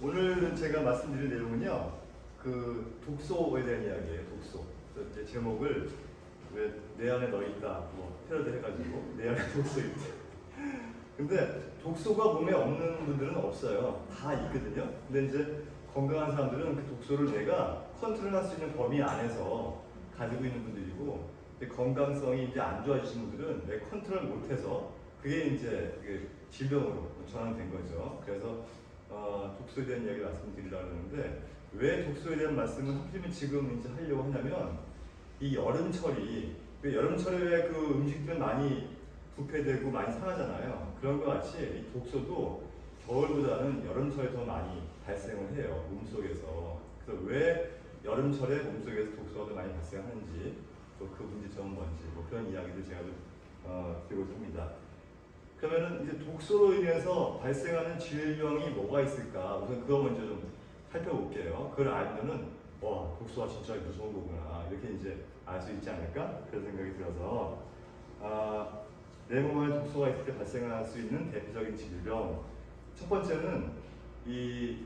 오늘은 제가 말씀드릴 내용은요, 독서에 대한 이야기예요. 독서. 이제 제목을 왜 내 안에 너 있다, 뭐 패러디 해가지고 내 안에 독서 있다. 근데 독서가 몸에 없는 분들은 없어요. 다 있거든요. 근데 이제 건강한 사람들은 그 독서를 내가 컨트롤할 수 있는 범위 안에서 가지고 있는 분들이고, 건강성이 이제 안 좋아지신 분들은 내 컨트롤 못해서 그게 이제 질병으로 전환된 거죠. 그래서 독서에 대한 이야기를 말씀드리려고 하는데, 왜 독서에 대한 말씀을 하필이면 지금 이제 하려고 하냐면, 이 여름철이, 여름철에 그 음식들 많이 부패되고 많이 상하잖아요. 그런 것 같이 이 독서도 겨울보다는 여름철에 더 많이 발생을 해요, 몸속에서. 그래서 왜 여름철에 몸속에서 독서가 더 많이 발생하는지, 또 그 문제점은 뭔지, 뭐 그런 이야기를 제가 좀 드리고자 합니다. 그러면은 이제 독서로 인해서 발생하는 질병이 뭐가 있을까? 우선 그거 먼저 좀 살펴볼게요. 그걸 알면은 와, 독서가 진짜 무서운 거구나, 이렇게 이제 알 수 있지 않을까? 그런 생각이 들어서 내 몸에 독소가 있을 때 발생할 수 있는 대표적인 질병, 첫 번째는 이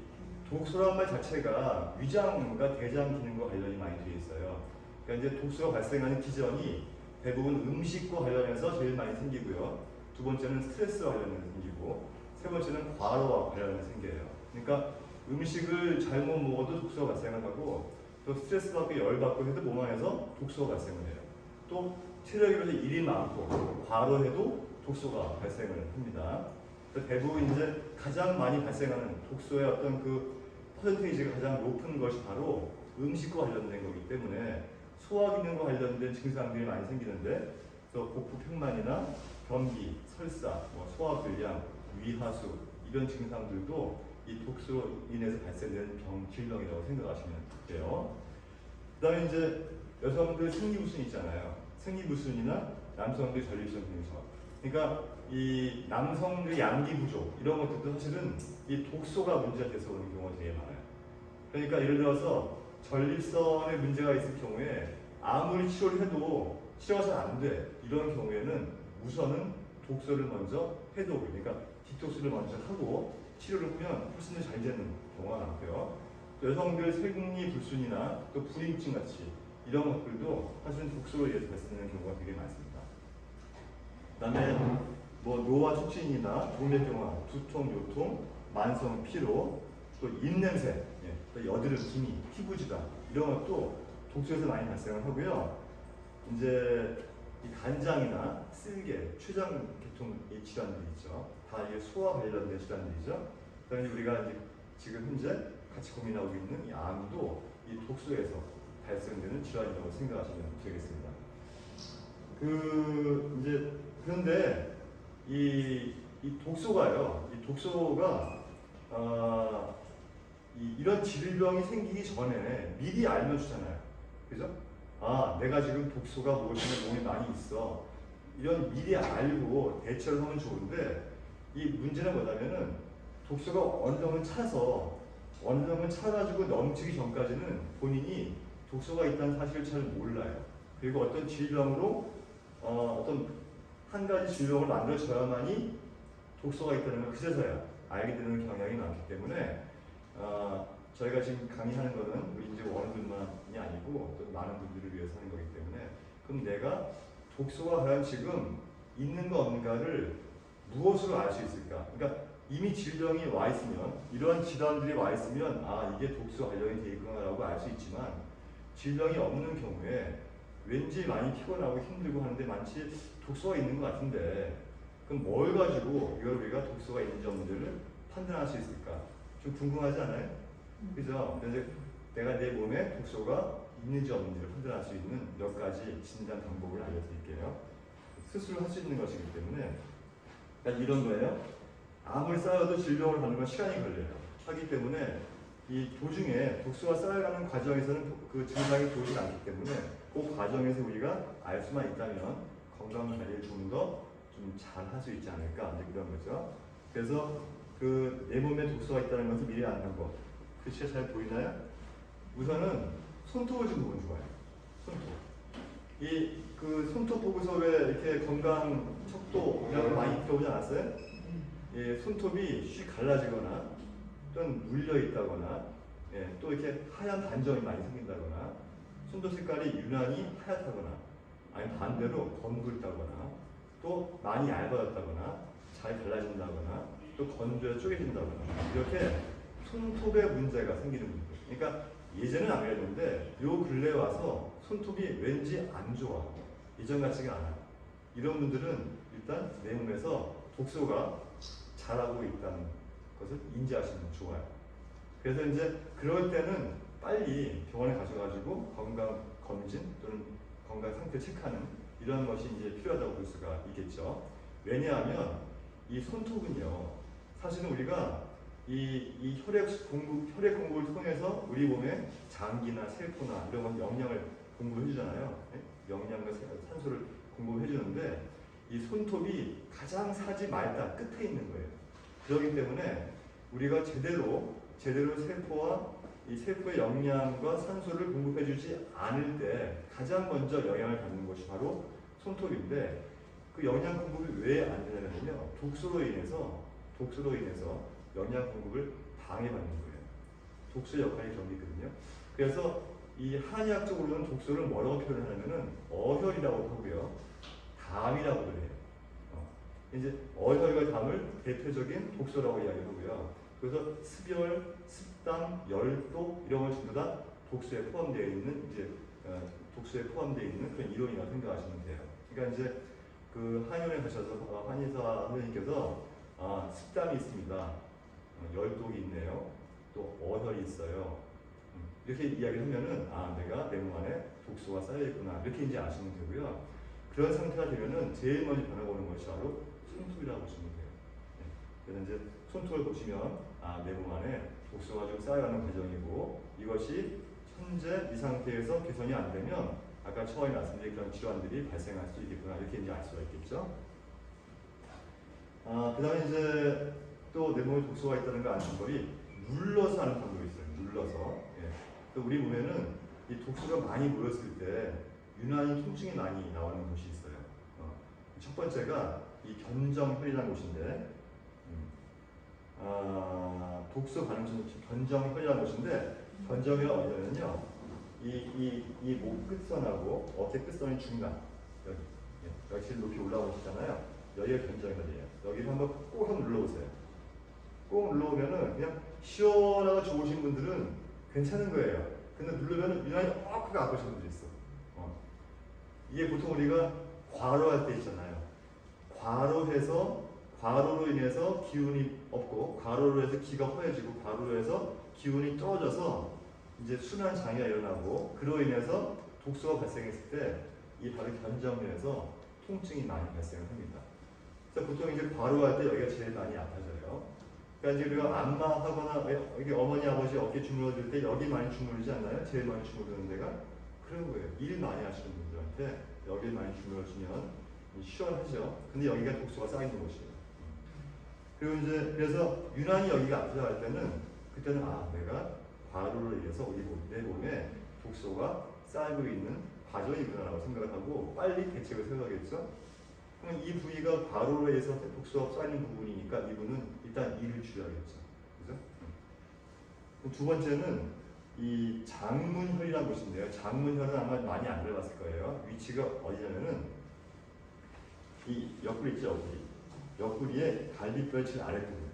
독소란 말 자체가 위장과 대장 기능과 관련이 많이 되어 있어요. 그러니까 이제 독소가 발생하는 기전이 대부분 음식과 관련해서 제일 많이 생기고요. 두 번째는 스트레스와 관련해서 생기고, 세 번째는 과로와 관련해서 생겨요. 그러니까 음식을 잘못 먹어도 독소가 발생을 하고, 또 스트레스 받고 열 받고 해도 몸 안에서 독소가 발생을 해요. 또 체력이 그래서 일이 많고 과로해도 독소가 발생을 합니다. 대부분 이제 가장 많이 발생하는 독소의 어떤 그 퍼센테이지가 가장 높은 것이 바로 음식과 관련된 거기 때문에 소화 기능과 관련된 증상들이 많이 생기는데, 그래서 복부평만이나 변비, 설사, 소화불량, 위하수 이런 증상들도 이 독소로 인해서 발생되는 질병이라고 생각하시면 돼요. 그다음에 이제 여성들 생리부순 있잖아요. 생리부순이나 남성들 전립선 근성. 그러니까 이 남성들 양기 부족 이런 것들도 사실은 이 독소가 문제가 돼서 오는 경우가 되게 많아요. 그러니까 예를 들어서 전립선에 문제가 있을 경우에 아무리 치료를 해도 치료가 잘 안 돼. 이런 경우에는 우선은 독소를 먼저 해독을, 그러니까 디톡스를 먼저 하고 치료를 하면 훨씬 더 잘 되는 경우가 많고요. 또 여성들 생리불순이나 또 불임증 같이 이런 것들도 사실은 독소로 인해서 발생하는 경우가 되게 많습니다. 그다음에 노화 촉진이나 동맥경화, 두통, 요통, 만성 피로, 또 입냄새, 또 여드름, 기미, 피부질환 이런 것도 독소에서 많이 발생을 하고요. 이제 이 간장이나 쓸개, 췌장 계통 이 질환들이 있죠. 다 이게 소화 관련된 질환들이죠. 그다음에 우리가 이제 지금 현재 같이 고민하고 있는 이 암도 이 독소에서 발생되는 질환이라고 생각하시면 되겠습니다. 그런데 이 독소가요, 이 독소가 이런 질병이 생기기 전에 미리 알면 주잖아요. 그죠? 내가 지금 독소가 무엇이나 몸에 많이 있어. 이런 미리 알고 대처를 하면 좋은데, 이 문제는 뭐냐면은 독소가 어느 정도 차가지고 넘치기 전까지는 본인이 독소가 있다는 사실을 잘 몰라요. 그리고 어떤 질병으로 어떤 한 가지 질병을 만들어져야만이 독소가 있다는 걸 그제서야 알게 되는 경향이 많기 때문에 저희가 지금 강의하는 것은 우리 이제 원어민만이 아니고 또 많은 분들을 위해서 하는 거기 때문에, 그럼 내가 독소가 과연 지금 있는가 없는가를 무엇으로 알 수 있을까? 그러니까 이미 질병이 와 있으면, 이러한 질환들이 와 있으면 이게 독소 관련이 돼 있구나라고 알 수 있지만, 질병이 없는 경우에 왠지 많이 피곤하고 힘들고 하는데 마치 독소가 있는 것 같은데, 그럼 뭘 가지고 이걸 우리가 독소가 있는지 없는지를 판단할 수 있을까? 좀 궁금하지 않아요? 그죠? 그래서 내가 내 몸에 독소가 있는지 없는지를 판단할 수 있는 몇 가지 진단 방법을 알려드릴게요. 스스로 할 수 있는 것이기 때문에. 그러니까 이런 거예요. 아무리 쌓여도 질병을 받는 건 시간이 걸려요. 하기 때문에 이 도중에 독소가 쌓여가는 과정에서는 그 증상이 보이지 않기 때문에 그 과정에서 우리가 알 수만 있다면 건강 관리를 좀 더 좀 잘 할 수 있지 않을까, 이제 그런 거죠. 그래서 내 몸에 독소가 있다는 것을 미리 아는 것. 글씨가 잘 보이나요? 우선은 손톱을 좀 보면 좋아요. 손톱. 이 그 손톱 보고서 왜 이렇게 건강 척도 이런 거 많이 들어보지 않았어요? 예, 손톱이 씩 갈라지거나 또는 물려 있다거나 예, 또 이렇게 하얀 반점이 많이 생긴다거나 손톱 색깔이 유난히 하얗다거나 아니면 반대로 검붉다거나 또 많이 얇아졌다거나 잘 갈라진다거나 또 건조해 쪼개진다거나 이렇게 손톱에 문제가 생기는 분들. 그러니까 예전에는 안 그랬는데 요 근래에 와서 손톱이 왠지 안 좋아. 예전 같지가 않아. 이런 분들은 일단 내 몸에서 독소가 자라고 있다는 것을 인지하시면 좋아요. 그래서 이제 그럴 때는 빨리 병원에 가셔가지고 건강 검진 또는 건강 상태 체크하는 이런 것이 이제 필요하다고 볼 수가 있겠죠. 왜냐하면 이 손톱은요, 사실은 우리가 이 혈액 공급을 통해서 우리 몸에 장기나 세포나 이런 건 영양을 공급해 주잖아요. 영양과 산소를 공급해 주는데 이 손톱이 가장 사지 말단 끝에 있는 거예요. 그렇기 때문에 우리가 제대로 세포와 이 세포의 영양과 산소를 공급해 주지 않을 때 가장 먼저 영향을 받는 것이 바로 손톱인데 그 영양 공급이 왜 안 되냐면요. 독소로 인해서 영양 공급을 방해받는 거예요. 독소 역할이 그런 게 있거든요. 그래서 이 한의학적으로는 독소를 뭐라고 표현하냐면은 어혈이라고 하고요. 담이라고 그래요. 이제 어혈과 담을 대표적인 독소라고 이야기하고요. 그래서 습열, 습담, 열도 이런 걸 전부 다 독소에 포함되어 있는 독소에 포함되어 있는 그런 이론이라고 생각하시면 돼요. 그러니까 이제 그 한의원에 가셔서 한의사 선생님께서 습담이 있습니다. 열독이 있네요. 또 어혈이 있어요. 이렇게 이야기를 하면은 내가 내 몸 안에 독소가 쌓여 있구나 이렇게 이제 아시면 되고요. 그런 상태가 되면은 제일 먼저 변화오는 것이 바로 손톱이라고 보시면 돼요. 그래서 이제 손톱을 보시면 내 몸 안에 독소가 좀 쌓여가는 과정이고 이것이 현재 이 상태에서 개선이 안 되면 아까 처음에 말씀드린 그런 질환들이 발생할 수 있겠구나 이렇게 이제 알 수가 있겠죠. 그다음에 이제 또 내 몸에 독소가 있다는 걸 아는 방법이 눌러서 하는 방법이 있어요. 눌러서. 또 우리 몸에는 이 독소가 많이 모였을 때 유난히 통증이 많이 나오는 곳이 있어요. 첫 번째가 이 견정혈이라는 곳인데, 독소 반응성 견정혈이라는 곳인데, 견정혈은 어디냐면요, 이 목 끝선하고 어깨 끝선의 중간 여기 제일 높이 올라오시잖아요. 여기가 견정혈이에요. 여기를 한번 눌러보세요. 꼭 눌러오면은 그냥 시원하고 좋으신 분들은 괜찮은 거예요. 근데 누르면은 유난히 크게 아프신 분들이 있어. 이게 보통 우리가 과로할 때 있잖아요. 과로로 인해서 기운이 없고, 과로로 해서 기가 허해지고, 과로로 해서 기운이 떨어져서 이제 순환 장애가 일어나고, 그로 인해서 독소가 발생했을 때 이 바로 견정혈에서 통증이 많이 발생을 합니다. 그래서 보통 이제 과로할 때 여기가 제일 많이 아파져요. 그러니까 이제 우리가 안마하거나 이게 어머니 아버지 어깨 주물러줄 때 여기 많이 주물르지 않나요? 제일 많이 주물르는 데가 그런 거예요. 일 많이 하시는 분들한테 여기 많이 주물러주면 시원하죠. 근데 여기가 독소가 쌓이는 곳이에요. 그리고 이제 그래서 유난히 여기가 아프다 할 때는 그때는 내가 과로로 인해서 내 몸에 독소가 쌓이고 있는 과정이구나라고 생각을 하고 빨리 대책을 세워야겠죠. 그럼 이 부위가 과로로 인해서 독소가 쌓이는 부분이니까 이분은 일단 이를 줄여야겠죠. 그죠? 두 번째는 이 장문혈이라는 곳인데요. 장문혈은 아마 많이 안 들어봤을 거예요. 위치가 어디냐면은 이 옆구리 있죠, 옆구리에 갈비뼈의 제일 아랫부분.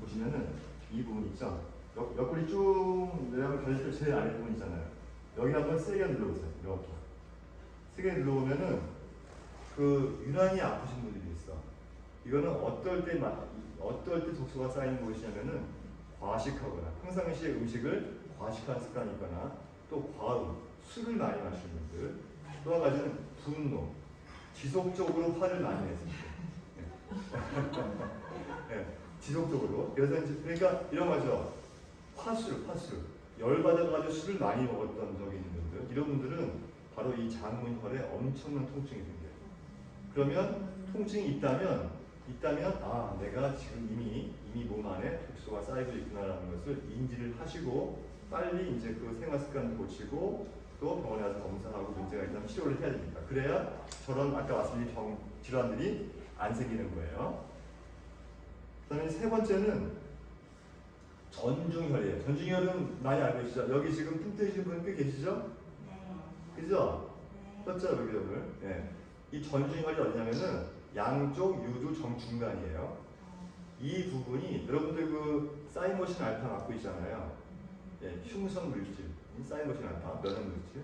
보시면은 이 부분 있죠. 옆구리 쭉 내려가면 갈비뼈 제일 아랫부분 있잖아요. 여기 한번 세게 눌러보세요. 이렇게 세게 눌러보면은 그 유난히 아프신 분들이 있어. 이거는 어떨 때 독소가 쌓이는 곳이냐면은 과식하거나 평상시에 음식을 과식한 습관이 있거나 또 과음, 술을 많이 마시는 분들, 또 한 가지는 분노, 지속적으로 화를 많이 냈을 때 지속적으로. 그래서 이제 그러니까 이런 거죠. 화술 열받아가지고 술을 많이 먹었던 적이 있는 분들, 이런 분들은 바로 이 장문혈에 엄청난 통증이 생겨요. 그러면 통증이 있다면 내가 지금 이미 몸 안에 독소가 쌓이고 있구나라는 것을 인지를 하시고 빨리 이제 그 생활 습관을 고치고 또 병원에 가서 검사하고 문제가 있다면 치료를 해야 됩니다. 그래야 저런 아까 말씀드린 질환들이 안 생기는 거예요. 그다음에 세 번째는 전중혈이에요. 전중혈은 많이 알고 계시죠? 여기 지금 품 뜨신 분 꽤 계시죠? 네. 그죠? 네. 떴죠, 여기 오늘. 예. 이 전중혈이 어디냐면은 양쪽 유두 정중간이에요. 이 부분이 여러분들 그 사이모신 알파 갖고 있잖아요. 예, 흉성 물질, 이 사이모신 알파, 면역 물질.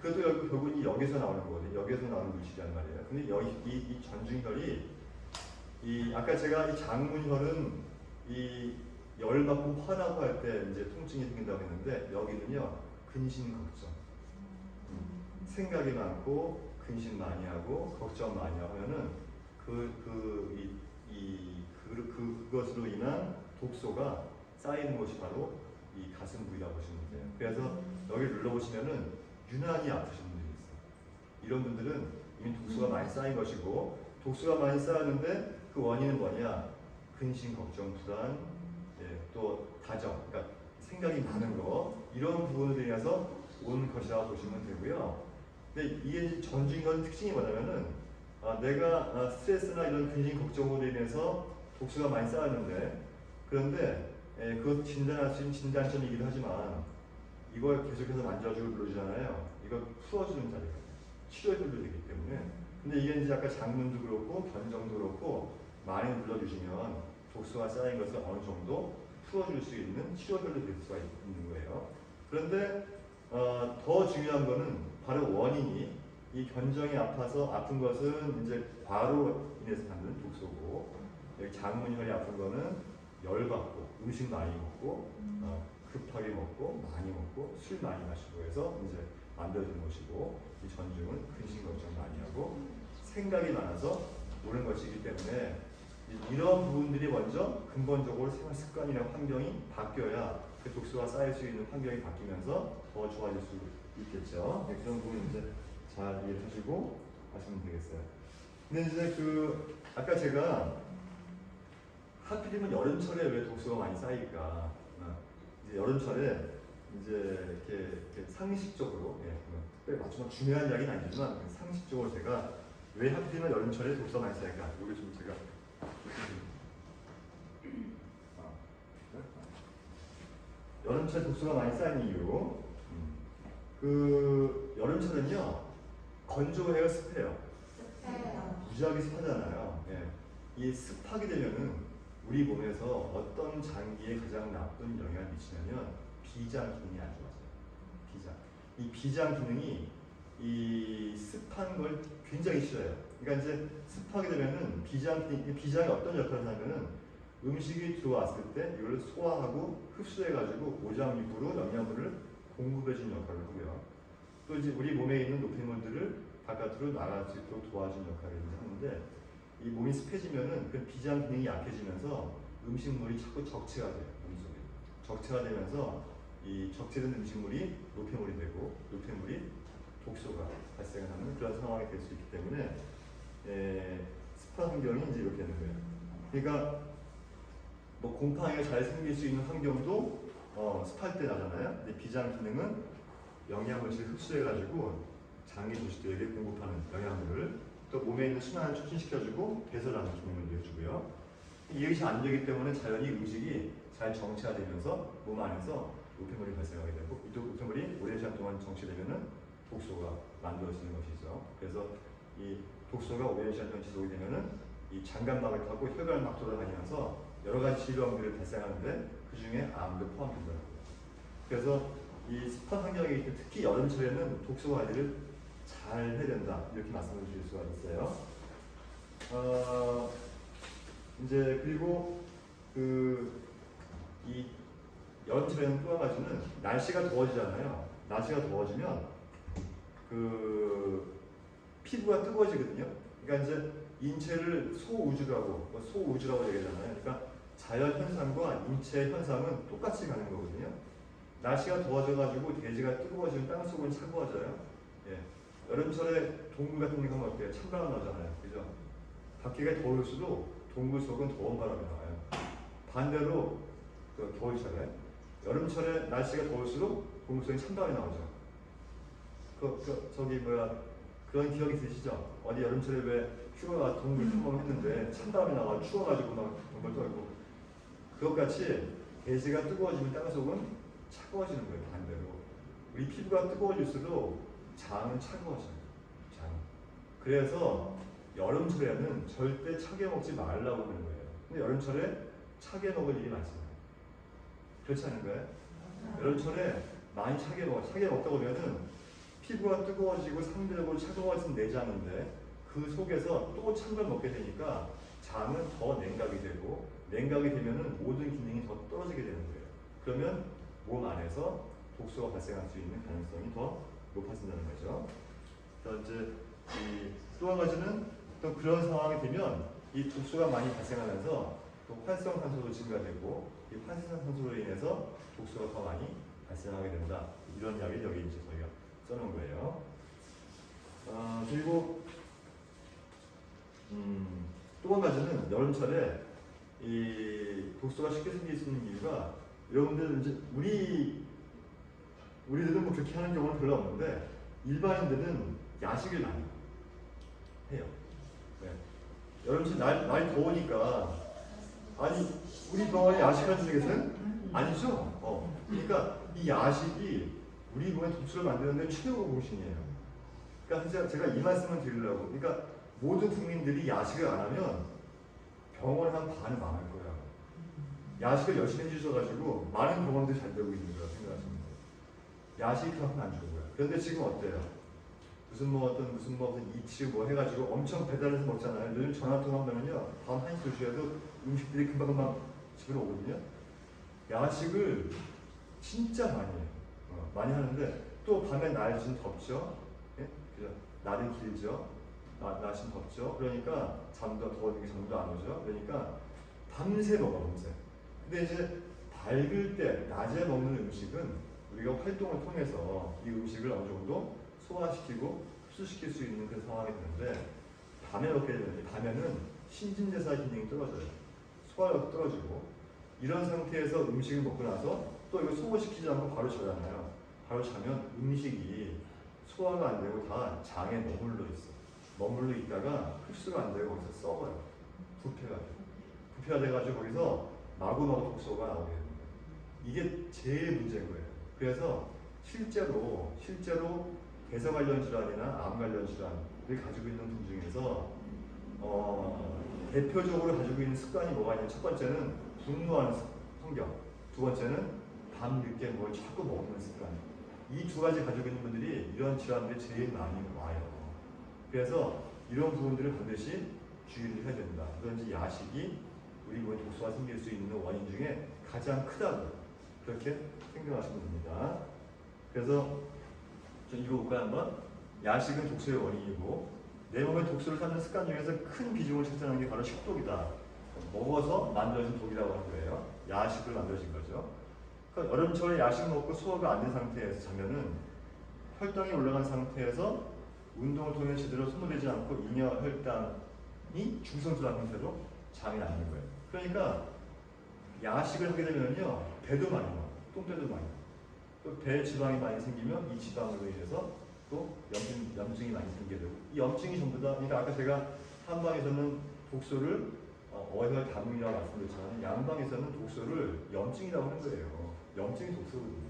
그래도 여기 결국은 여기서 나오는 거거든요. 여기서 나오는 물질이란 말이에요. 근데 여기 이 전중혈이 이 아까 제가 이 장문혈은 이 열받고 화나고 할 때 이제 통증이 생긴다고 했는데 여기는요 근심 걱정, 생각이 많고 근심 많이 하고 걱정 많이 하면은 그것으로 인한 독소가 쌓이는 곳이 바로 이 가슴 부위라고 보시면 돼요. 그래서 여기 눌러보시면은 유난히 아프신 분들이 있어요. 이런 분들은 이미 독소가 많이 쌓인 것이고 독소가 많이 쌓였는데 그 원인은 뭐냐? 근심, 걱정, 불안, 예, 또 다정, 그러니까 생각이 많은 거 이런 부분에 대해서 온 것이라고 보시면 되고요. 근데 이게 전중혈 특징이 뭐냐면은 내가 스트레스나 이런 근심, 걱정으로 인해서 독소가 많이 쌓였는데 그런데 그것 진단할 수 있는 진단점이기도 하지만 이걸 계속해서 만져주고 눌러주잖아요. 이걸 풀어주는 자리가 치료해줘도 되기 때문에 근데 이게 이제 아까 장문도 그렇고 견정도 그렇고 많이 눌러주시면 독소가 쌓인 것을 어느 정도 풀어줄 수 있는 치료혈로 될 수가 있는 거예요. 그런데 더 중요한 거는 바로 원인이 이 견정이 아파서 아픈 것은 이제 과로 인해서 받는 독소고 여기 장문혈이 아픈 거는 열받고 음식 많이 먹고 급하게 먹고 많이 먹고 술 많이 마시고 해서 이제 만들어지는 것이고 이 전중은 근심 걱정 많이 하고 생각이 많아서 오는 것이기 때문에 이런 부분들이 먼저 근본적으로 생활 습관이나 환경이 바뀌어야 그 독소가 쌓일 수 있는 환경이 바뀌면서 더 좋아질 수 있겠죠. 네, 그런 부분 이제 잘 이해하시고 하시면 되겠어요. 근데 이제 그 아까 제가 하필이면 여름철에 왜 독소가 많이 쌓일까? 이제 여름철에 이제 이렇게 상식적으로 특별히 맞추면 중요한 이야기는 아니지만 상식적으로 제가 왜 하필이면 여름철에 독소가 많이 쌓일까? 이걸 좀 제가 여름철에 독소가 많이 쌓이는 이유 그 여름철은요 건조해요 습해요? 습해요. 무지하게 습하잖아요. 예. 이 습하게 되면은 우리 몸에서 어떤 장기에 가장 나쁜 영향을 미치냐면 비장 기능이 안 좋아져요. 비장. 이 비장 기능이 이 습한 걸 굉장히 싫어해요. 그러니까 이제 습하게 되면은 비장이 어떤 역할을 하냐면은 음식이 들어왔을 때 이걸 소화하고 흡수해가지고 오장육부로 영양분을 공급해주는 역할을 하고요. 또 이제 우리 몸에 있는 노폐물들을 바깥으로 나갈 수 있도록 도와주는 역할을 하는데 이 몸이 습해지면은 그 비장 기능이 약해지면서 음식물이 자꾸 적체가 돼요. 몸속에 적체가 되면서 이 적체된 음식물이 노폐물이 되고 노폐물이 독소가 발생하는 그런 상황이 될 수 있기 때문에 습한 환경이 이제 이렇게 되는 거예요. 그러니까 뭐 곰팡이가 잘 생길 수 있는 환경도 습할 때 나잖아요. 근데 비장 기능은 영양물질을 흡수해가지고 장기 조직들에게 공급하는 영양물을 또 몸에 있는 순환을 촉진시켜주고 배설하는 기능을 해주고요. 이것이 안 되기 때문에 자연히 음식이 잘 정체화되면서 몸 안에서 노폐물이 발생하게 되고 이 노폐물이 오랜 시간 동안 정체되면은 독소가 만들어지는 것이죠. 그래서 이 독소가 오랜 시간 동안 지속이 되면은 이 장관막을 타고 혈관을 막 돌아다니면서 여러 가지 질병들을 발생하는데 그 중에 암도 포함된다고요. 그래서 이 습한 환경이기 때문에 특히 여름철에는 독소 관리를 잘 해야 된다 이렇게 말씀을 드릴 수가 있어요. 이제 그리고 이 여름철에는 또 한 가지는 날씨가 더워지잖아요. 날씨가 더워지면 피부가 뜨거워지거든요. 그러니까 이제 인체를 소우주라고 얘기하잖아요. 그러니까 자연 현상과 인체 현상은 똑같이 가는 거거든요. 날씨가 더워져가지고 대지가 뜨거워지면 땅속은 차가워져요. 예. 여름철에 동굴 같은 데 가면 어때요? 찬바람 나잖아요. 그죠? 밖에가 더울수록 동굴 속은 더운 바람이 나와요. 반대로 겨울철에 여름철에 날씨가 더울수록 동굴 속에 찬바람이 나오죠. 저기 뭐야 그런 기억이 있으시죠? 어디 여름철에 왜 휴가가 동굴 탐험했는데 찬바람이 나가 추워가지고 막 동굴 떨고 그것같이 대지가 뜨거워지면 땅속은 차가워지는 거예요. 반대로 우리 피부가 뜨거워질수록 장은 차가워져요. 장. 그래서 여름철에는 절대 차게 먹지 말라고 하는 거예요. 근데 여름철에 차게 먹을 일이 많잖아요. 그렇지 않은가요? 여름철에 많이 차게 먹다 보면은 피부가 뜨거워지고 상대적으로 차가워진 내장인데 그 속에서 또 찬 걸 먹게 되니까 장은 더 냉각이 되고 냉각이 되면은 모든 기능이 더 떨어지게 되는 거예요. 그러면 몸 안에서 독소가 발생할 수 있는 가능성이 더 높아진다는 거죠. 그래서 이제 또 한 가지는 또 그런 상황이 되면 이 독소가 많이 발생하면서 또 활성산소도 증가되고 이 활성산소로 인해서 독소가 더 많이 발생하게 된다. 이런 이야기를 여기 이제 저희가 써놓은 거예요. 그리고 또 한 가지는 여름철에 이 독소가 쉽게 생길 수 있는 이유가 여러분들 이제 우리들은 뭐 그렇게 하는 경우는 별로 없는데 일반인들은 야식을 많이 해요. 네. 여름철 날이 더우니까 아니 우리 병원에 야식하는 분 계세요? 아니죠. 그러니까 이 야식이 우리 몸에 독소를 만드는데 최고 공신이에요. 그러니까 제가 이 말씀을 드리려고. 그러니까 모든 국민들이 야식을 안 하면 병원 한 반은 망할 거야. 야식을 열심히 해주셔가지고 많은 병원들이 잘 되고 있는 거라 생각하시면 돼요. 야식이 그만큼 안 좋은 거야. 그런데 지금 어때요? 무슨 이치 뭐 해가지고 엄청 배달해서 먹잖아요. 요즘 전화 통화하면요 밤 1시 2시에도 음식들이 금방금방 집으로 오거든요. 야식을 진짜 많이 해요. 많이 하는데 또 밤에 날씨는 덥죠. 예? 그죠? 날이 길죠. 날씨는 덥죠. 그러니까 더우니까 잠도 안 오죠. 그러니까 밤새 먹어, 밤새. 근데 이제 밝을 때 낮에 먹는 음식은 우리가 활동을 통해서 이 음식을 어느 정도 소화시키고 흡수시킬 수 있는 그런 상황이 되는데 밤에 먹게 되면 밤에는 신진대사 기능이 떨어져요. 소화력도 떨어지고 이런 상태에서 음식을 먹고 나서 또 이거 소화시키지 않고 바로 자잖아요. 바로 자면 음식이 소화가 안 되고 다 장에 머물러 있어. 머물러 있다가 흡수가 안 되고 거기서 썩어요. 부패가 돼가지고 거기서 마구마구 독소가 나오게 됩니다. 이게 제일 문제인 거예요. 그래서 실제로 대사 관련 질환이나 암 관련 질환을 가지고 있는 분 중에서 대표적으로 가지고 있는 습관이 뭐가 있냐면 첫 번째는 분노하는 성격, 두 번째는 밤 늦게 뭘 자꾸 먹는 습관. 이 두 가지 가지고 있는 분들이 이런 질환들이 제일 많이 와요. 그래서 이런 부분들을 반드시 주의를 해야 된다. 그런지 야식이 우리 몸에 독소가 생길 수 있는 원인 중에 가장 크다고 그렇게 생각하시면 됩니다. 그래서 좀 읽어볼까요 한번? 야식은 독소의 원인이고 내 몸에 독소를 삼는 습관 중에서 큰 비중을 차지하는 게 바로 식독이다. 먹어서 만들어진 독이라고 하는 거예요. 야식을 만들어진 거죠. 그러니까 여름철에 야식 먹고 소화가 안 된 상태에서 자면은 혈당이 올라간 상태에서 운동을 통해 제대로 소모되지 않고 잉여 혈당이 중성질환 형태로 장에 남는 거예요. 그러니까 야식을 하게 되면요 배도 많이 나와, 똥배도 많이 나와. 또 배에 지방이 많이 생기면 이 지방으로 인해서 또 염증이 많이 생기게 되고 이 염증이 전부 다 그러니까 아까 제가 한방에서는 독소를 어혈 다문이라고 말씀드렸잖아요. 양방에서는 독소를 염증이라고 하는 거예요. 염증이 독소거든요.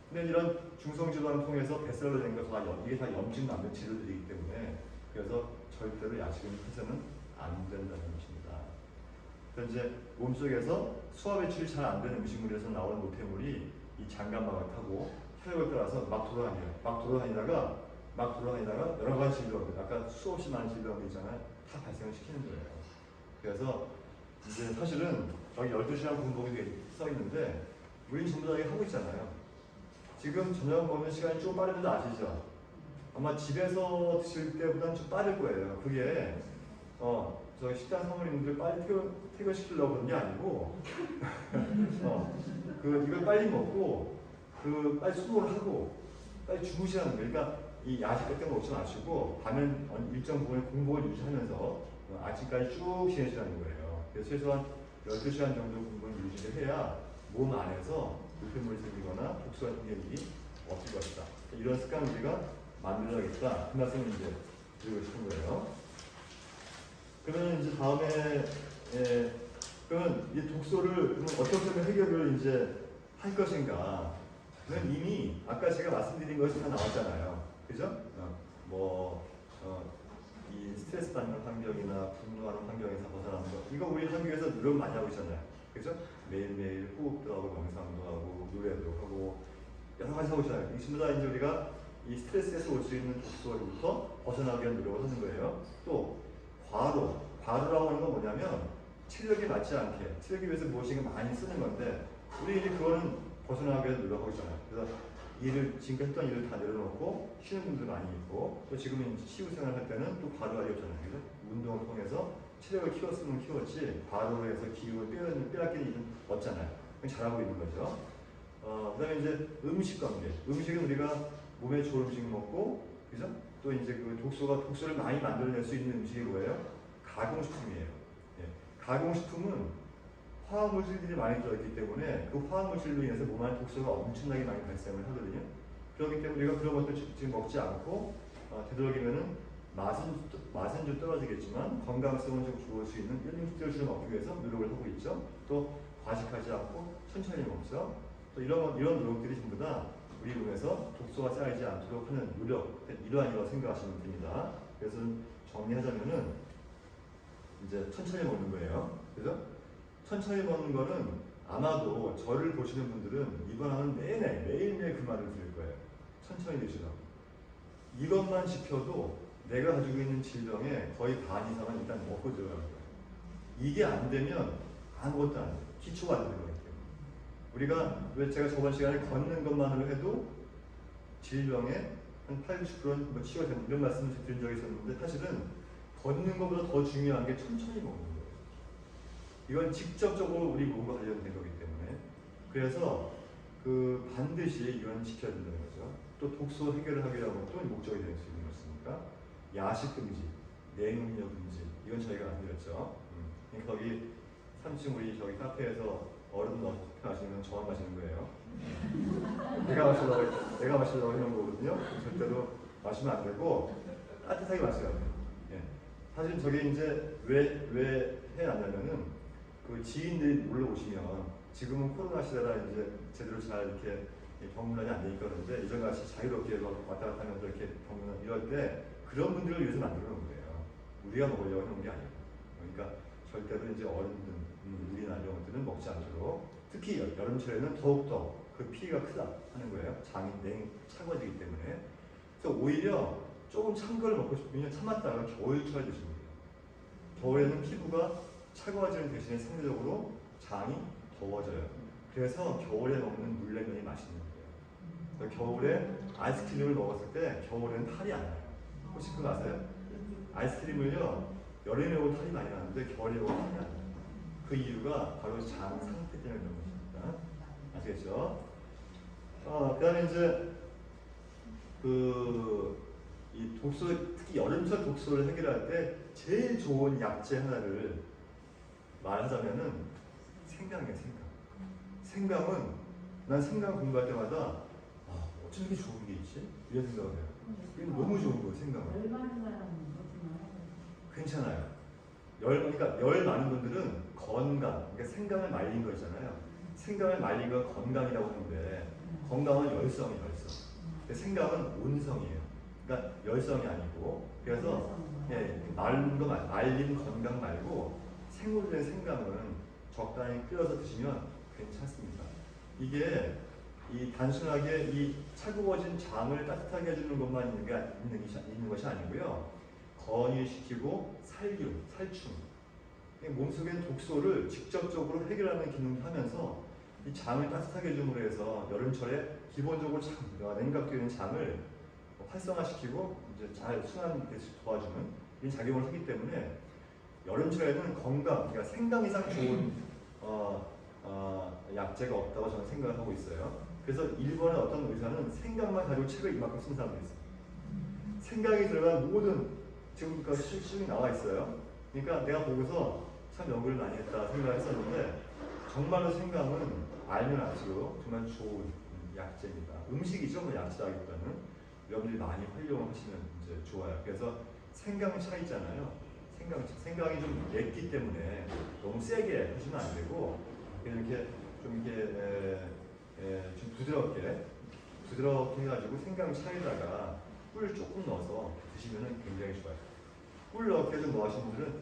근데 이런 중성질환을 통해서 뱃살로 된 거 이게 다 염증 남는 질들이기 때문에 그래서 절대로 야식을 해서는 안 된다는 것입니다. 그래서 이제 몸속에서 소화 배출이 잘 안 되는 음식물에서 나오는 노폐물이 이 장간막을 타고 혈액을 따라서 막 돌아다니다가 여러 가지 질병들, 아까 수없이 많은 질병들 있잖아요. 다 발생을 시키는 거예요. 그래서 이제 사실은 여기 12시간 공복이 써 있는데 우리 전부 다 이거 하고 있잖아요. 지금 저녁 먹는 시간이 좀 빠른 줄 아시죠? 아마 집에서 드실 때보다는 좀 빠를 거예요. 그게 저희 식당 사모님들 빨리 퇴근시키려고 그런 게 아니고 이걸 빨리 먹고 빨리 수고를 하고 빨리 주무시라는 거예요. 그러니까 이 야식 같은 거 먹지 마시고 밤엔 일정 부분의 공복을 유지하면서 아침까지 쭉 지내시라는 거예요. 그래서 최소한 12시간 정도 공복을 유지를 해야 몸 안에서 노폐물이 생기거나 독소가 생길 일이 없을 것이다. 이런 습관을 우리가 만들어야겠다. 그 말씀을 이제 드리고 싶은 거예요. 그러면 이제 다음에 그러면 이 독소를 그럼 어떻게 하면 해결을 이제 할 것인가? 그건 이미 아까 제가 말씀드린 것이 다 나왔잖아요. 그죠? 이 스트레스 받는 환경이나 분노하는 환경에서 벗어나는 거. 이거 우리 한국에서 노력 많이 하고 있잖아요. 그죠? 매일매일 호흡도 하고 명상도 하고 노래도 하고 여러 가지 하고 있잖아요. 이 전부 다 이제 우리가 이 스트레스에서 올 수 있는 독소로부터 벗어나기 위한 노력을 하는 거예요. 또 과로라고 하는 건 뭐냐면 체력에 맞지 않게 체력에 비해서 무엇인가 많이 쓰는 건데 우리 이제 그거는 벗어나기 위해서 노력하고 있잖아요. 그래서 지금까지 했던 일을 다 내려놓고 쉬는 분들 많이 있고 또 지금은 시후 생활할 때는 또 과로가 없잖아요. 그래서 운동을 통해서 체력을 키웠으면 키웠지 과로로 해서 기운을 빼앗기는 일은 없잖아요. 잘하고 있는 거죠. 그 다음에 이제 음식 관계. 음식은 우리가 몸에 좋은 음식 먹고, 그죠? 또 이제 그 독소를 많이 만들어낼 수 있는 음식이 뭐예요? 가공식품이에요. 예. 가공식품은 화학물질들이 많이 들어있기 때문에 그 화학물질로 인해서 몸 안에 독소가 엄청나게 많이 발생을 하거든요. 그렇기 때문에 우리가 그런 것도 지금 먹지 않고, 되도록이면은 맛은 좀 떨어지겠지만 건강성은 좀 좋을 수 있는 이런 음식들을 좀 먹기 위해서 노력을 하고 있죠. 또 과식하지 않고 천천히 먹죠. 또 이런 노력들이 전부 다 우리 몸에서 독소가 쌓이지 않도록 하는 노력, 이러한 생각하시면 됩니다. 그래서 정리하자면은 이제 천천히 먹는 거예요. 그죠? 천천히 먹는 거는 아마도 저를 보시는 분들은 이번하면 매일매일 그 말을 들을 거예요. 천천히 드시라고. 이것만 지켜도 내가 가지고 있는 질병의 거의 반 이상은 일단 먹고 들어가는 거예요. 이게 안 되면 아무것도 안 돼요. 기초가 안 되는 거예요. 우리가 왜 제가 저번 시간에 걷는 것만으로 해도 질병의 한 80~90%는 뭐 치유가 되는 이런 말씀을 드린 적이 있었는데 사실은 걷는 것보다 더 중요한 게 천천히 먹는 거예요. 이건 직접적으로 우리 몸과 관련된 거기 때문에 그래서 그 반드시 이건 지켜야 된다는 거죠. 또 독소 해결을 하기 위한 것도 목적이 될 수 있는 것이니까 야식 금지, 냉음료 금지 이건 저희가 만들었죠. 거기 3층 우리 저기 카페에서 얼음 넣어서 커피 마시면 저만 마시는 거예요. 내가 마시려고 해놓은 거거든요. 절대로 마시면 안 되고 따뜻하게 마셔야 돼요. 예. 사실 저게 이제 왜 해놨냐면은 그 지인들이 놀러 오시면 지금은 코로나 시대라 이제 제대로 잘 이렇게 방문하지 않으니까 그런데 예전같이 자유롭게 왔다 갔다 하면서 이렇게 방문 이럴 때 그런 분들을 위해서 만들어 놓은 거예요. 우리가 먹으려고 해놓은 게 아니고. 그러니까 절대로 이제 어른들, 물이나 이런 것들은 먹지 않도록 특히 여름철에는 더욱더 그 피해가 크다 하는 거예요. 장이 차가워지기 때문에. 그래서 오히려 조금 찬 걸 먹고 싶으면 참았다가 겨울철에 드시는 거예요. 겨울에는 피부가 차가워지는 대신에 상대적으로 장이 더워져요. 그래서 겨울에 먹는 물냉면이 맛있는 거예요. 겨울에 아이스크림을 먹었을 때 겨울에는 탈이 안 나요. 혹시 그거 아세요? 아이스크림을요 여름에 먹으면 탈이 많이 나는데 겨울에 먹으면 탈이 안 나요. 그 이유가 바로 장 상태 때문에 그런 것입니다. 아시겠죠? 그 다음에 이제 이 독소, 특히 여름철 독소를 해결할 때 제일 좋은 약재 하나를 말하자면은 생강이에요. 생강은 난 생강 공부할 때마다 어쩜 이렇게 좋은 게 있지? 이런 생각을 해요. 이건 너무 좋은 거예요. 생강은. 괜찮아요. 그러니까 열 많은 분들은 건강, 그러니까 생강을 말린 거 있잖아요. 생강을 말린 건 건강이라고 하는데 건강은 열성이에요. 근데 생강은 온성이에요. 그러니까 열성이 아니고 그래서 말린 건강 말고 생으로 된 생강은 적당히 끓여서 드시면 괜찮습니다. 이게 단순하게 이 차가워진 장을 따뜻하게 해주는 것만 있는 것이 아니고요. 건유시키고 살충, 몸속의 독소를 직접적으로 해결하는 기능을 하면서 이 장을 따뜻하게 해줌으로 해서 여름철에 기본적으로 냉각되어 있는 장을 활성화시키고 이제 잘 순환되게 도와주는 이런 작용을 하기 때문에 여름철에는 건강, 그러니까 생강 이상 좋은 약재가 없다고 저는 생각을 하고 있어요. 그래서 일본의 어떤 의사는 생강만 가지고 책을 이만큼 쓴 사람도 있어요. 생강이 들어간 모든 지금까지 시중에 나와 있어요. 그러니까 내가 보고서 참 연구를 많이 했다 생각을 했었는데 정말로 생강은 알면 알수록 정말 좋은 약재입니다. 음식이죠, 뭐 약재라기보다는. 여러분들이 많이 활용하시면 이제 좋아요. 그래서 생강 차 있잖아요. 생강이 좀 맵기 때문에 너무 세게 하시면 안 되고 그냥 이렇게 좀 좀 부드럽게 해가지고 생강 차에다가 꿀 조금 넣어서 드시면 굉장히 좋아요. 꿀 넣게 좀 넣으신 분들은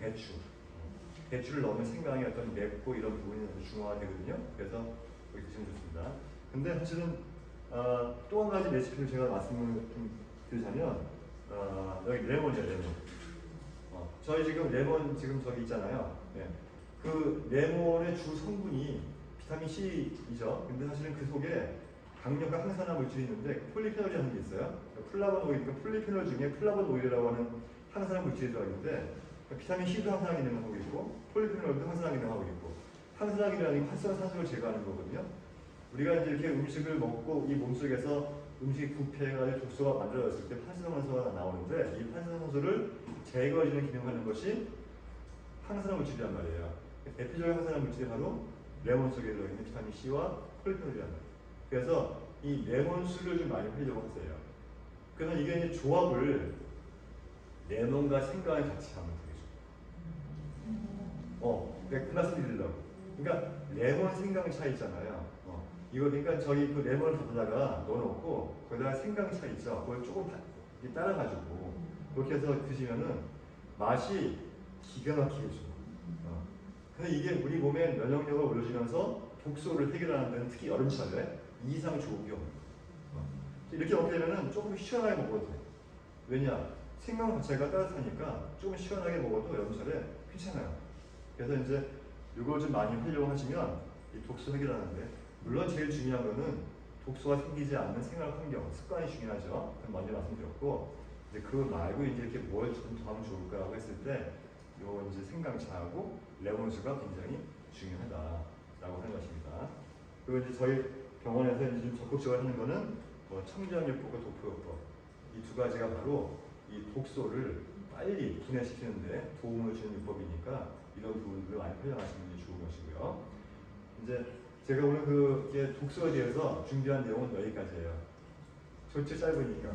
대추를 넣으면 생강이 어떤 맵고 이런 부분이 중화되거든요. 그래서 거기 드시면 좋습니다. 근데 사실은 또 한 가지 레시피를 제가 말씀을 좀 드리자면 여기 레몬이에요. 레몬. 저희 지금 레몬 지금 저기 있잖아요. 네. 그 레몬의 주 성분이 비타민 C이죠. 근데 사실은 그 속에 강력한 항산화 물질이 있는데 폴리페놀이라는 게 있어요. 플라보노이드, 폴리페놀 중에 플라보노이드라고 하는 항산화 물질이 들어있는데 비타민 C도 항산화 기능을 하고 있고 폴리페놀도 항산화 기능을 하고 있고 항산화 기능이라는 게 활성산소를 제거하는 거거든요. 우리가 이제 이렇게 음식을 먹고 이 몸속에서 음식이 부패해가지고 독소가 만들어졌을 때 활성산소가 나오는데 이 활성산소를 제거해주는 기능을 하는 것이 항산화 물질이란 말이에요. 대표적인 항산화 물질이 바로 레몬 속에 들어있는 비타민 C와 폴리페놀이란 말이에요. 그래서 이 레몬수를 좀 많이 활용하세요. 그래서 이게 이제 조합을 레몬과 생강을 같이 하면 되게 좋아요. 그 말씀드리려고. 그러니까 레몬 생강 차 있잖아요. 이거 그러니까 저희 그 레몬을 갖다가 넣어놓고 거기다가 생강 차 있죠. 그걸 조금 이렇게 따라가지고 그렇게 해서 드시면은 맛이 기가 막히게 좋아요. 근데 이게 우리 몸의 면역력을 올려주면서 독소를 해결하는 데는 특히 여름철에 이상 좋은 게 없는 거예요. 이렇게 먹게 되면은 조금 시원하게 먹어도 돼요. 왜냐? 생강 자체가 따뜻하니까 조금 시원하게 먹어도 여름철에 괜찮아요. 그래서 이제 이걸 좀 많이 활용하시면 이 독소 해결하는데 물론 제일 중요한 거는 독소가 생기지 않는 생활 환경, 습관이 중요하죠. 먼저 말씀드렸고 이제 그거 말고 이제 이렇게 뭘 좀 더 하면 좋을까라고 했을 때 요 이제 생강차하고 레몬수가 굉장히 중요하다라고 하는 것입니다. 그리고 이제 저희 병원에서 이제 좀 적극적으로 하는 거는 청정요법과 도포요법 이 두 가지가 바로 이 독소를 빨리 분해시키는데 도움을 주는 요법이니까 이런 부분들을 많이 활용하시는 게 좋은 것이고요. 이제 제가 오늘 그 독소에 대해서 준비한 내용은 여기까지예요. 좋지 짧으니까.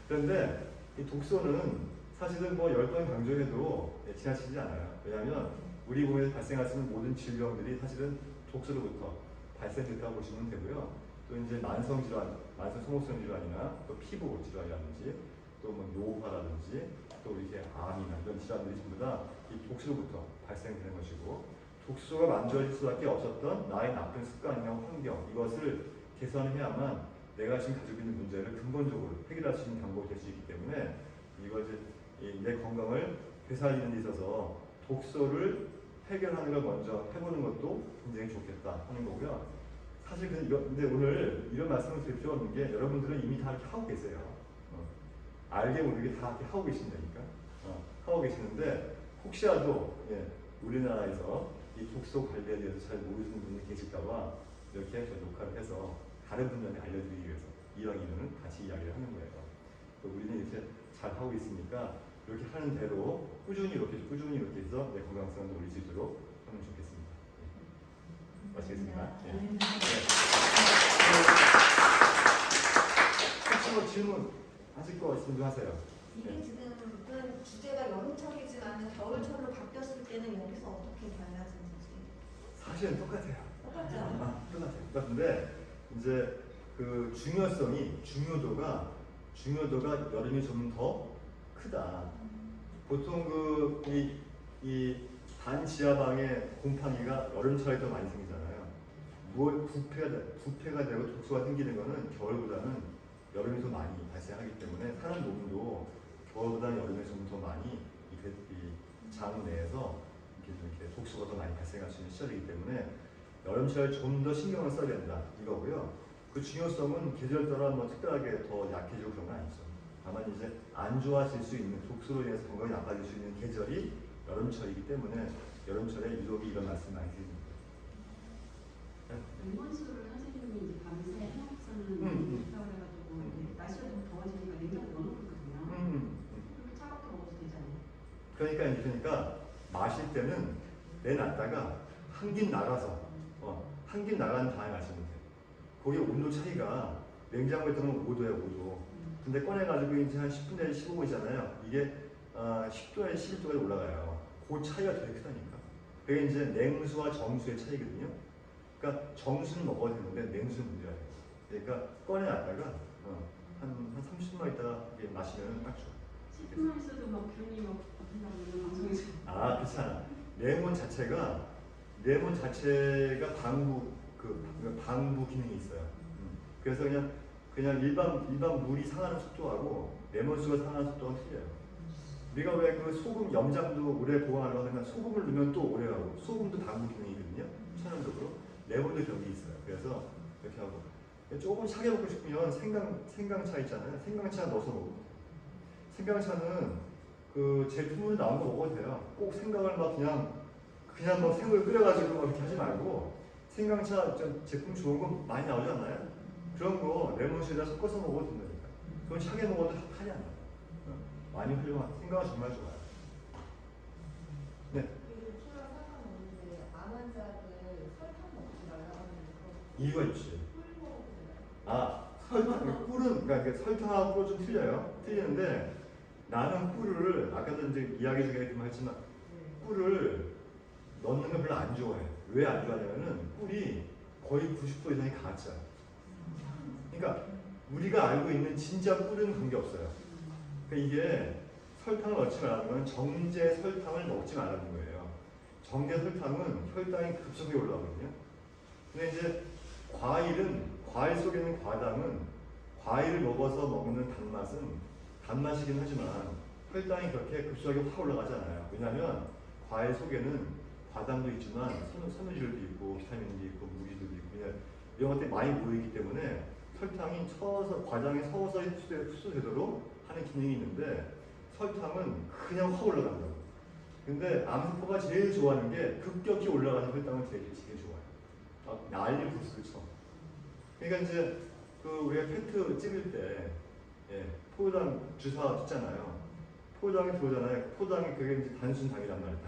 그런데 이 독소는 사실은 뭐 10번 강조해도 지나치지 않아요. 왜냐하면 우리 몸에서 발생할 수 있는 모든 질병들이 사실은 독소로부터 발생됐다고 보시면 되고요. 또 이제 만성 질환, 만성 소모성 질환이나 또 피부 질환이라든지 또 뭐 노화라든지 또 이렇게 암이나 이런 질환들이 전부 다 이 독소로부터 발생되는 것이고 독소가 만들어질 수밖에 없었던 나의 나쁜 습관이나 환경 이것을 개선해야만 내가 지금 가지고 있는 문제를 근본적으로 해결할 수 있는 방법이 될 수 있기 때문에 이것을 내 건강을 되살리는 데 있어서 독소를 해결하는 걸 먼저 해보는 것도 굉장히 좋겠다 하는 거고요. 사실 근데 오늘 이런 말씀을 드릴 필요 없는 게 여러분들은 이미 다 이렇게 하고 계세요. 알게 모르게 다 이렇게 하고 계신다니까. 하고 계시는데 혹시라도 우리나라에서 이 독소 관리에 대해서 잘 모르시는 분이 계실까봐 이렇게 녹화를 해서 다른 분들한테 알려드리기 위해서 이왕이면은 같이 이야기를 하는 거예요. 또 우리는 이렇게 잘 하고 있으니까 이렇게 하는 대로 꾸준히 이렇게 해서 내 건강성을 올릴 수 있도록 하면 좋겠습니다. 마치겠습니다. 혹시 뭐 질문 하실 거 있으면 하세요. 이게 지금은 주제가 여름철이지만 겨울철로 바뀌었을 때는 여기서 어떻게 달라지는지 사실은 똑같아요. 똑같죠? 똑같은데 이제 그 중요도가 여름이 좀 더 크다. 보통 이 반지하방의 곰팡이가 여름철에 더 많이 생기잖아요. 부패가 되고 독소가 생기는 거는 겨울보다는 여름이 더 많이 발생하기 때문에 사람 몸도 겨울보다는 여름에 좀 더 많이 이 장 내에서 이렇게 독소가 더 많이 발생할 수 있는 시절이기 때문에 여름철에 좀 더 신경을 써야 된다 이거고요. 그 중요성은 계절 따라 뭐 특별하게 더 약해지고 그런 건 아니죠. 다만 이제 안 좋아질 수 있는 독소로 인해서 건강이 나빠질 수 있는 계절이 여름철이기 때문에 여름철에 유독 이런 말씀 많이 드립니다. 레몬수를 선생님이 이제 밤새 해먹서는 있다고 해가지고 날씨가 좀 더워지니까 냉장고에 넣어놓거든요. 그리고 차갑게 먹어도 되잖아요. 그러니까 마실 때는 내놨다가 한 김 나가서 한 김 나간 다음에 마시면 돼요. 거기 온도 차이가 냉장고에 넣으면 5도야 5도. 근데 꺼내가지고 이제 한 10분 내지 15분이잖아요. 이게 10도에서 11도까지 올라가요. 그 차이가 되게 크다니까. 그게 이제 냉수와 정수의 차이거든요. 그러니까 정수는 먹어야 되는데 냉수는 문제가 돼요. 그러니까 꺼내놨다가 한 30분만 있다가 마시면 딱 좋아. 10분만 있어도 막 균이 막 나오는 방송에서. 아, 그렇잖아. 레몬 자체가 방부 기능이 있어요. 그래서 그냥 일반 물이 상하는 속도하고 레몬수가 상하는 속도가 틀려요. 우리가 왜 그 소금 염장도 오래 보관하려고 하면 소금을 넣으면 또 오래 가고 소금도 방부 기능이거든요. 천연적으로 레몬도 그런 게 있어요. 그래서 이렇게 하고 조금 차게 먹고 싶으면 생강차 있잖아요. 생강차 넣어서 먹고 생강차는 그 제품으로 나온 거 먹어도 돼요. 꼭 생강을 막 그냥 막 생을 끓여가지고 막 이렇게 하지 말고 생강차 제품 좋은 거 많이 나오지 않나요? 그런 거 레몬수에다 섞어서 먹어도 된다니까. 그건 차게 먹어도 탈이 안 나요. 많이 훌륭한 생강은 정말 좋아요. 네. 그리고 술랑 상관없는데 암 환자들 설탕 먹지 말라고 하는 이유가 있지. 꿀 먹어도 되나요? 아, 꿀은 그러니까 설탕하고 꿀은 좀 틀려요. 틀리는데 나는 꿀을 아까도 이제 이야기 중에 좀 했지만 꿀을 넣는 걸 별로 안 좋아해. 왜 안 좋아하냐면은 꿀이 거의 90% 이상이 가짜. 그러니까 우리가 알고 있는 진짜 꿀은 그런 게 없어요. 그러니까 이게 설탕을 넣지 말라는 건 정제 설탕을 먹지 말라는 거예요. 정제 설탕은 혈당이 급속히 올라가거든요. 근데 이제 과일 속에 있는 과당은 과일을 먹어서 먹는 단맛이긴 하지만 혈당이 그렇게 급속하게 확 올라가지 않아요. 왜냐하면 과일 속에는 과당도 있지만 섬유질도 있고 비타민도 있고 무기도 있고 이런 것들이 많이 모이기 때문에 설탕이 과당이 서서히 흡수되도록 하는 기능이 있는데 설탕은 그냥 확 올라간다고. 근데 암세포가 제일 좋아하는 게 급격히 올라가는 혈당을 되게 좋아해요. 난리 부르스 쳐. 그러니까 이제 우리가 페트 찍을 때 포도당 주사 찍잖아요. 포도당이 들어오잖아요. 포도당이 그게 이제 단순당이란 말이에요.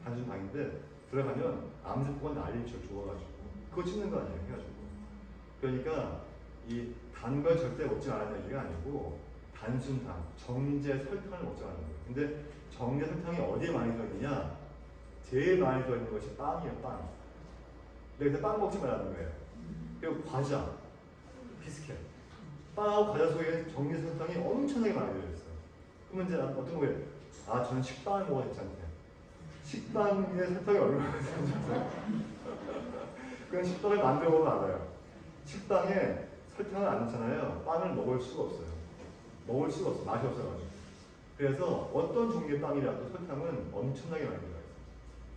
단순당인데 들어가면 암세포가 난리 쳐 좋아가지고 그거 찍는 거 아니에요. 해가지고. 그러니까 이 단 걸 절대 먹지 말라는 얘기가 아니고 단순당, 정제 설탕을 먹지 말라는 거예요. 근데 정제 설탕이 어디에 많이 들어있느냐? 제일 많이 들어있는 것이 빵이에요. 빵. 그래서 빵 먹지 말라는 거예요. 그리고 과자, 비스켓. 빵하고 과자 속에 정제 설탕이 엄청나게 많이 들어있어요. 그러면 이제 어떤 거예요? 저는 식빵을 먹어야 되지 않나요? 식빵에 설탕이 얼마나 들어있는지 그건 식빵을 만들어 보면 알아요. 식빵에 설탕을 안 넣잖아요. 빵을 먹을 수가 없어요. 맛이 없어가지고. 그래서 어떤 종류의 빵이라도 설탕은 엄청나게 많이 들어가요.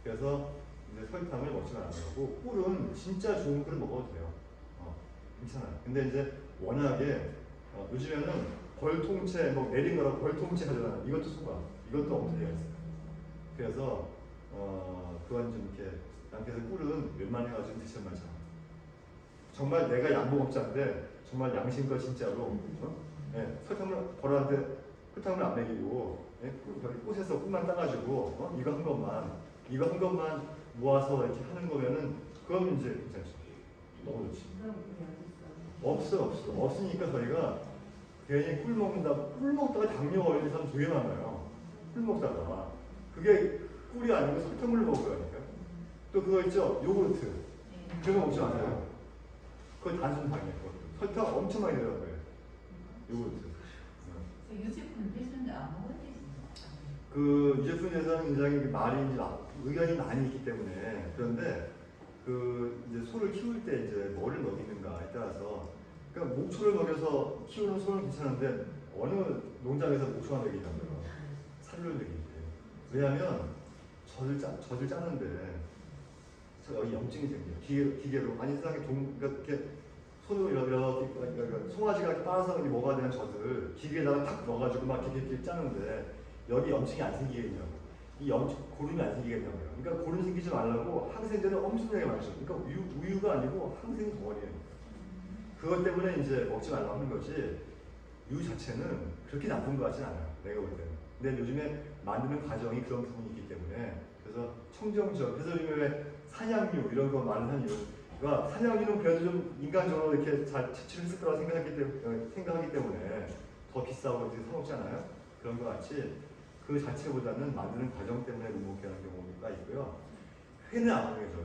그래서 이제 설탕을 먹지 말라는 거고 꿀은 진짜 좋은 꿀을 먹어도 돼요. 괜찮아요. 근데 이제 워낙에 요즘에는 벌통째 내린 거라고 벌통째 하잖아요. 이것도 속아. 이것도 엄청나게 있어요. 그래서 그건 좀 이렇게 남께서 꿀은 웬만해가지고 드시면 말 잘. 정말 내가 양봉업자인데 정말 양심껏 진짜로 설탕물 벌어한테 설탕물 안 먹이고 꽃에서 꿀만 따가지고 이거 한 것만 모아서 이렇게 하는 거면은 그건 이제 괜찮죠. 너무 좋지. 없으니까 저희가 괜히 꿀 먹다가 당뇨 걸리는 사람 되게 많아요. 꿀 먹다가 그게 꿀이 아니고 설탕물을 먹으라니까. 또 그거 있죠, 요구르트. 그거 먹지 마세요. 그거 단순당이에요. 설탕 엄청 많이 들어간 거예요. 요구르트. 유제품 필수인데 안 먹어야 되지. 그 유제품에 대해서는 굉장히 의견이 많이 있기 때문에 그런데 이제 소를 키울 때 이제 뭐를 먹이는가에 따라서 그러니까 목초를 먹여서 키우는 소는 괜찮은데 어느 농장에서 목초만 먹이냐고요. 살을 먹이지. 왜냐하면 젖을 짜는데 여기 염증이 생겨요. 기계로 아니 세상에 이렇게 손으로 이렇게 송아지가 이렇게 빨아서 먹어야 되는 젖을 기계에다가 탁 넣어가지고 막 이렇게 짜는데 여기 염증이 안 생기겠냐고. 고름이 안 생기겠냐고요. 그러니까 고름 생기지 말라고 항생제를 엄청나게 많이 줘. 그러니까 우유가 아니고 항생 덩어리예요. 그것 때문에 이제 먹지 말라고 하는 거지. 유 자체는 그렇게 나쁜 것 같진 않아요. 내가 볼 때는. 근데 요즘에 만드는 과정이 그런 부분이 있기 때문에 그래서 청정지역, 그래서 요즘에 산양유 이런 거 많은 이유 그러니까 사냥류는 그래도 좀 인간적으로 이렇게 잘 채취를 했을 거라고 생각하기 때문에 더 비싸고 이제 사 먹잖아요. 그런 것 같이 그 자체보다는 만드는 과정 때문에 못 먹게 하는 경우가 있고요. 회는 안 먹여줘.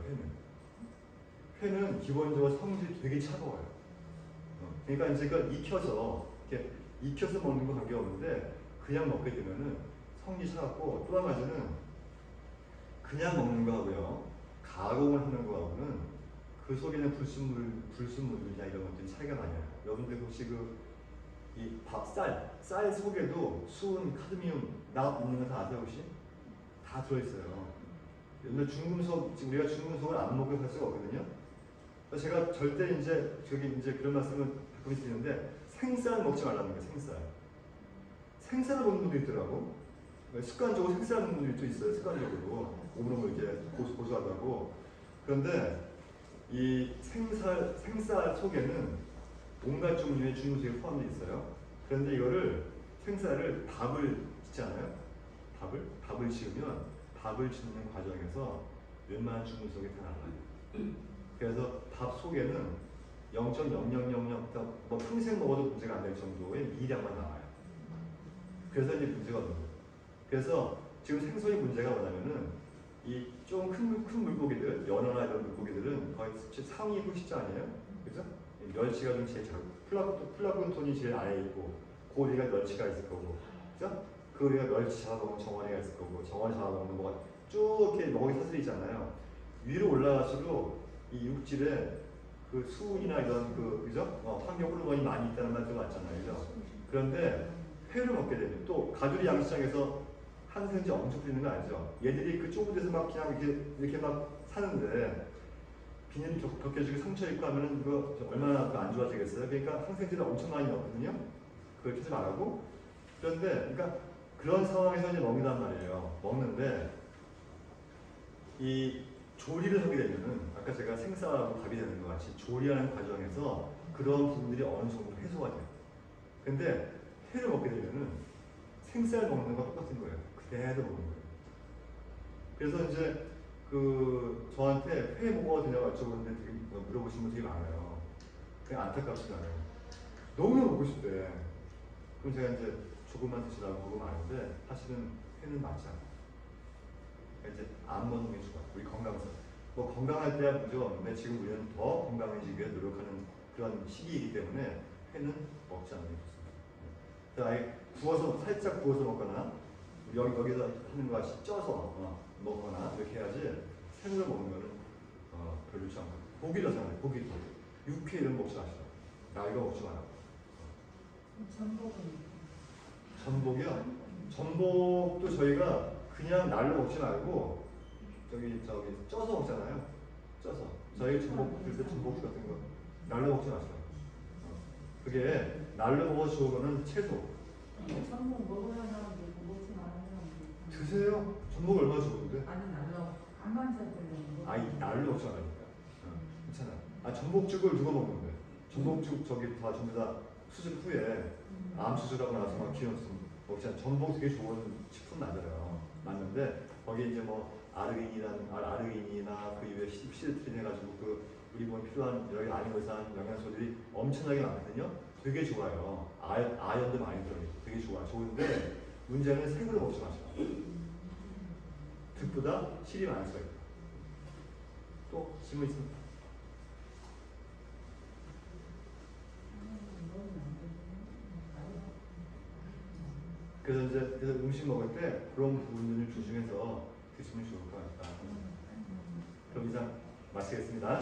회는 기본적으로 성질이 되게 차가워요. 그러니까 이제 그걸 이렇게 익혀서 먹는 거 관계없는데 그냥 먹게 되면은 성질이 차갑고, 또 한 가지는 그냥 먹는 거하고요 가공을 하는 거하고는 그 속에는 불순물이나 이런 것들이 차이가 많이 나요. 여러분들 혹시 이 쌀 속에도 수은, 카드뮴, 나 있는 거 다 아세요 혹시? 다 들어있어요. 근데 우리가 중금속을 안 먹게 할 수가 없거든요. 그래서 제가 절대 이제 그런 말씀을 가끔 드리는데, 생쌀 먹지 말라는 거예요. 생쌀을 먹는 분도 있더라고. 습관적으로 생쌀 먹는 분들이 또 있어요. 습관적으로 오물오물 이제 고소하다고. 그런데 이 생쌀 속에는 온갖 종류의 중금속이 포함되어 있어요. 그런데 이거를 생쌀을 밥을 짓잖아요. 밥을 지으면 밥을 짓는 과정에서 웬만한 중금속이 다 나와요. 그래서 밥 속에는 0.0000, 뭐 평생 먹어도 문제가 안 될 정도의 미량만 나와요. 그래서 이제 문제가 없는 거예요. 그래서 지금 생선의 문제가 뭐냐면은 이 좀 큰 물고기들, 연어나 이런 물고기들은 거의 상위 후식지 아니에요? 그죠? 멸치가 좀 제일 작고, 플라톤이 제일 아래에 있고, 그 위가 멸치가 있을 거고, 그죠? 그 위가 멸치 잡아먹는 정어리가 있을 거고, 정어리 잡아먹는 뭐가 쭉 이렇게 먹이 사슬이 있잖아요. 위로 올라갈수록 이 육질에 그 수은이나 이런 그죠? 환경 호르몬이 많이 있다는 말 들어봤잖아요, 그죠? 그런데 회를 먹게 되면 또 가두리 양식장에서 항생제 엄청 뿌리는 거 알죠? 얘들이 그 좁은 데서 막 그냥 이렇게 막 사는데 비닐이 벗겨지고 상처 입고 하면은 그거 얼마나 안 좋아지겠어요? 그러니까 항생제를 엄청 많이 넣거든요. 그렇게 하지 말라고. 그런데 그러니까 그런 상황에서 이제 먹는단 말이에요. 먹는데 이 조리를 하게 되면은 아까 제가 생쌀하고 밥이 되는 것 같이 조리하는 과정에서 그런 부분들이 어느 정도 해소가 돼요. 근데 회를 먹게 되면은 생쌀 먹는 거 똑같은 거예요. 그대로 먹는 거예요. 그래서 이제 저한테 회 먹어도 되냐고 여쭤보는데 되게 물어보시는 분 되게 많아요. 그냥 안타깝지않아요. 너무 먹고 싶대. 그럼 제가 이제 조금만 드시라고 그러고 마는데 사실은 회는 맞지 않아요. 그러니까 이제 안 먹는 게 좋아요. 우리 건강해서. 뭐 건강할 때야 문제가 없는데 지금 우리는 더 건강해지기 위해 노력하는 그런 시기이기 때문에 회는 먹지 않는 게 좋습니다. 아예 살짝 구워서 먹거나 여기서 하는 것 같이 쪄서 먹거나 이렇게 해야지 생으로 먹는 거는 별로 좋지 않고. 고기를 하잖아요. 고기도 육회 이런 거 먹지 마시라고. 나 이거 먹지 마라. 전복이요? 전복도 저희가 그냥 날로 먹지 말고 저기 쪄서 먹잖아요. 쪄서 저희 전복죽 같은 거 날로 먹지 마시라고. 그게 날로 먹어서 좋은 거는 채소. 전복 먹어야 하는데 먹지 말아요. 드세요. 전복 얼마나 좋은데? 아니 날로 안만 잡으려고. 아이 날로 먹지 말라니까. 괜찮아. 전복죽을 누가 먹는데? 전복죽 저기 다 전부 다 수술 후에 암 수술하고 나서 막 기름서 먹잖아. 전복 되게 좋은 식품 맞는데 거기 이제 뭐 아르기닌이나 그 이외에 시트린 해가지고 우리 몸에 필요한 여러 아미노산 영양소들이 엄청나게 많거든요. 되게 좋아요. 아연도 많이 들어있고 되게 좋은데 문제는 생으로 먹지 마시라. 득보다 실이 많을 수가 있다. 또 질문 있습니까? 그래서 음식 먹을 때 그런 부분들을 조심해서 드시면 좋을 것 같다. 그럼 이상 마치겠습니다.